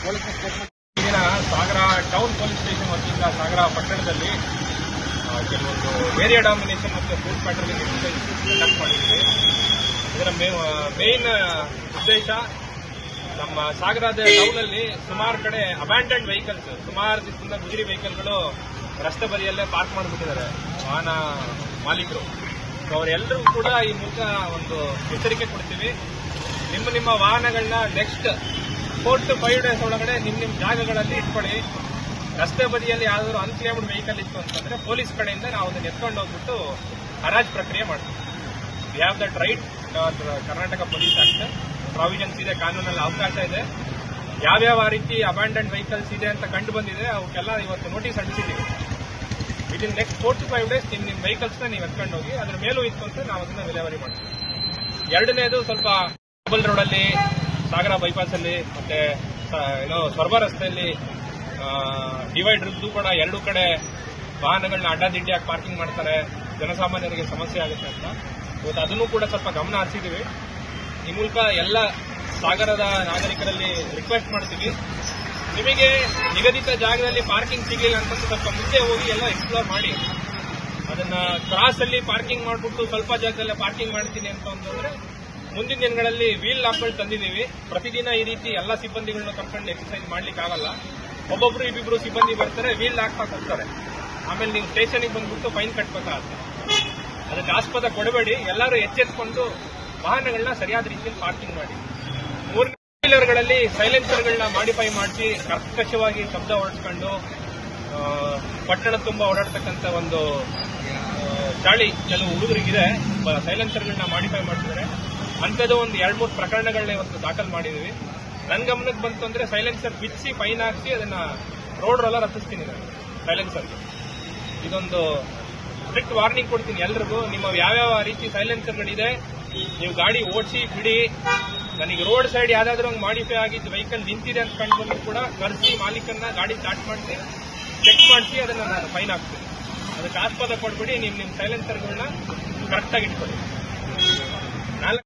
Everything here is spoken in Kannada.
ಈಗಿನ ಸಾಗರ ಟೌನ್ ಪೊಲೀಸ್ ಸ್ಟೇಷನ್ ವತಿಯಿಂದ ಸಾಗರ ಪಟ್ಟಣದಲ್ಲಿ ಕೆಲವೊಂದು ಏರಿಯಾ ಡಾಮಿನೇಷನ್ ಮತ್ತು ಫುಡ್ ಪ್ಯಾಟ್ರೋಲಿಂಗ್ ಕಂಡಕ್ಟ್ ಮಾಡಿದ್ದೀವಿ. ಇದರ ಮೇನ್ ಉದ್ದೇಶ ನಮ್ಮ ಸಾಗರದ ಟೌನಲ್ಲಿ ಸುಮಾರು ಕಡೆ ಅಬ್ಯಾಂಡನ್ಡ್ ವೆಹಿಕಲ್ಸ್, ಸುಮಾರು ದಿವಸದಿಂದ ಗುಜರಿ ವೆಹಿಕಲ್ಗಳು ರಸ್ತೆ ಬದಿಯಲ್ಲೇ ಪಾರ್ಕ್ ಮಾಡಿಬಿಟ್ಟಿದ್ದಾರೆ ವಾಹನ ಮಾಲೀಕರು. ಅವರೆಲ್ಲರೂ ಕೂಡ ಈ ಮೂಲಕ ಒಂದು ಎಚ್ಚರಿಕೆ ಕೊಡ್ತೀವಿ. ನಿಮ್ಮ ವಾಹನಗಳನ್ನ ನೆಕ್ಸ್ಟ್ 4 to 5 days ಒಳಗಡೆ ನಿಮ್ಮ ಜಾಗಗಳಲ್ಲಿ ಇಟ್ಕೊಳ್ಳಿ. ರಸ್ತೆ ಬದಿಯಲ್ಲಿ ಯಾವ್ದಾದ್ರು ಅನ್ಕ್ಲೇಮ್ಡ್ ವೆಹಿಕಲ್ ಇತ್ತು ಅಂತಂದ್ರೆ ಪೊಲೀಸ್ ಕಡೆಯಿಂದ ನಾವು ಅದನ್ನ ಎತ್ಕೊಂಡು ಹೋಗ್ಬಿಟ್ಟು ಹರಾಜು ಪ್ರಕ್ರಿಯೆ ಮಾಡ್ತೀವಿ. We have that right. Karnataka police act provisions ಇದೆ, ಕಾನೂನಲ್ಲಿ ಅವಕಾಶ ಇದೆ. ಯಾವ್ಯಾವ ರೀತಿ ಅಬ್ಯಾಂಡನ್ಡ್ ವೆಹಿಕಲ್ಸ್ ಇದೆ ಅಂತ ಕಂಡು ಬಂದಿದೆ ಅವಕ್ಕೆಲ್ಲ ಇವತ್ತು ನೋಟಿಸ್ ಅಂಟಿಸಿದ್ದೀವಿ. ವಿದಿನ್ ನೆಕ್ಸ್ಟ್ 4 to 5 days ನಿಮ್ಮ ವೆಹಿಕಲ್ಸ್ನ ನೀವು ಎತ್ಕೊಂಡು ಹೋಗಿ. ಅದ್ರ ಮೇಲೂ ಇತ್ತು ಅಂತ ನಾವು ಅದನ್ನ ವಿಲೇವಾರಿ ಮಾಡ್ತೀವಿ. ಎರಡನೇದು ಸ್ವಲ್ಪ ಡಬಲ್ ರೋಡಲ್ಲಿ, ಸಾಗರ ಬೈಪಾಸ್ ಅಲ್ಲಿ ಮತ್ತೆ ಸ್ವರ್ಭ ರಸ್ತೆಯಲ್ಲಿ ಡಿವೈಡ್ ಇದ್ದು ಕೂಡ ಎರಡೂ ಕಡೆ ವಾಹನಗಳನ್ನ ಅಡ್ಡಾದಿಡ್ಡಿಯಾಗಿ ಪಾರ್ಕಿಂಗ್ ಮಾಡ್ತಾರೆ, ಜನಸಾಮಾನ್ಯರಿಗೆ ಸಮಸ್ಯೆ ಆಗುತ್ತೆ ಅಂತ ಇವತ್ತು ಅದನ್ನು ಕೂಡ ಸ್ವಲ್ಪ ಗಮನ ಹರಿಸಿದ್ದೀವಿ. ಈ ಮೂಲಕ ಎಲ್ಲ ಸಾಗರದ ನಾಗರಿಕರಲ್ಲಿ ರಿಕ್ವೆಸ್ಟ್ ಮಾಡ್ತೀವಿ, ನಿಮಗೆ ನಿಗದಿತ ಜಾಗದಲ್ಲಿ ಪಾರ್ಕಿಂಗ್ ಸಿಗಲಿಲ್ಲ ಅಂತ ಸ್ವಲ್ಪ ಮುಂದೆ ಹೋಗಿ ಎಲ್ಲ ಎಕ್ಸ್ಪ್ಲೋರ್ ಮಾಡಿ. ಅದನ್ನ ಕ್ರಾಸ್ ಅಲ್ಲಿ ಪಾರ್ಕಿಂಗ್ ಮಾಡಿಬಿಟ್ಟು ಸ್ವಲ್ಪ ಜಾಗದಲ್ಲೇ ಪಾರ್ಕಿಂಗ್ ಮಾಡ್ತೀನಿ ಅಂತಂದ್ರೆ ಮುಂದಿನ ದಿನಗಳಲ್ಲಿ ವೀಲ್ ಲಾಕ್ಗಳು ತಂದಿದ್ದೀವಿ. ಪ್ರತಿದಿನ ಈ ರೀತಿ ಎಲ್ಲ ಸಿಬ್ಬಂದಿಗಳನ್ನ ಕರ್ಕೊಂಡು ಎಕ್ಸರ್ಸೈಸ್ ಮಾಡ್ಲಿಕ್ಕೆ ಆಗಲ್ಲ. ಒಬ್ಬೊಬ್ರು ಇಬ್ಬಿಬ್ರು ಸಿಬ್ಬಂದಿ ಬರ್ತಾರೆ, ವೀಲ್ ಹಾಕ್ತಾ ಹೋಗ್ತಾರೆ. ಆಮೇಲೆ ನೀವು ಸ್ಟೇಷನ್ಗೆ ಬಂದ್ಬಿಟ್ಟು ಫೈನ್ ಕಟ್ಬೇಕಾಗುತ್ತೆ. ಅದಕ್ಕೆ ಆಸ್ಪದ ಕೊಡಬೇಡಿ. ಎಲ್ಲರೂ ಎಚ್ಚೆತ್ಕೊಂಡು ವಾಹನಗಳನ್ನ ಸರಿಯಾದ ರೀತಿಯಲ್ಲಿ ಪಾರ್ಕಿಂಗ್ ಮಾಡಿ. 3 ವೀಲರ್ಗಳಲ್ಲಿ ಸೈಲೆನ್ಸರ್ಗಳನ್ನ ಮಾಡಿಫೈ ಮಾಡಿಸಿ ಕರ್ಕಶವಾಗಿ ಶಬ್ದ ಹೊರಡಿಸ್ಕೊಂಡು ಪಟ್ಟಣ ತುಂಬಾ ಓಡಾಡ್ತಕ್ಕಂಥ ಒಂದು ಚಾಳಿ ಕೆಲವು ಹುಡುಗರಿಗಿದೆ. ಸೈಲೆನ್ಸರ್ಗಳನ್ನ ಮಾಡಿಫೈ ಮಾಡಿಸಿದ್ದಾರೆ. ಅಂಥದ್ದು ಒಂದು 2-3 ಪ್ರಕರಣಗಳನ್ನ ಇವತ್ತು ದಾಖಲು ಮಾಡಿದೀವಿ. ನನ್ನ ಗಮನಕ್ಕೆ ಬಂತು ಅಂದ್ರೆ ಸೈಲೆನ್ಸರ್ ಬಿಚ್ಚಿ ಫೈನ್ ಹಾಕಿಸಿ ಅದನ್ನ ರೋಡ್ ರೋಲರ್ ಹತ್ತಿಸ್ತೀನಿ ನಾನು ಸೈಲೆನ್ಸರ್. ಇದೊಂದು ಸ್ಟ್ರಿಕ್ಟ್ ವಾರ್ನಿಂಗ್ ಕೊಡ್ತೀನಿ ಎಲ್ರಿಗೂ. ನಿಮ್ಮ ಯಾವ್ಯಾವ ರೀತಿ ಸೈಲೆನ್ಸರ್ಗಳಿದೆ ನೀವು ಗಾಡಿ ಓಡಿಸಿ ಬಿಡಿ. ನನಗೆ ರೋಡ್ ಸೈಡ್ ಯಾವ್ದಾದ್ರು ಹಂಗೆ ಮಾಡಿಫೈ ಆಗಿದ್ದು ವೆಹಿಕಲ್ ನಿಂತಿದೆ ಅಂತ ಕಂಡು ಕೂಡ ಕರೆಸಿ ಮಾಲೀಕನ್ನ ಗಾಡಿ ಸ್ಟಾರ್ಟ್ ಮಾಡಿಸಿ ಚೆಕ್ ಮಾಡಿಸಿ ಅದನ್ನ ನಾನು ಫೈನ್ ಹಾಕ್ತೀನಿ. ಅದಕ್ಕೆ ಆಸ್ಪದ ಕೊಡ್ಬಿಡಿ. ನಿಮ್ಮ ಸೈಲೆನ್ಸರ್ಗಳನ್ನ ಕರೆಕ್ಟಾಗಿ ಇಟ್ಕೊಳ್ಳಿ.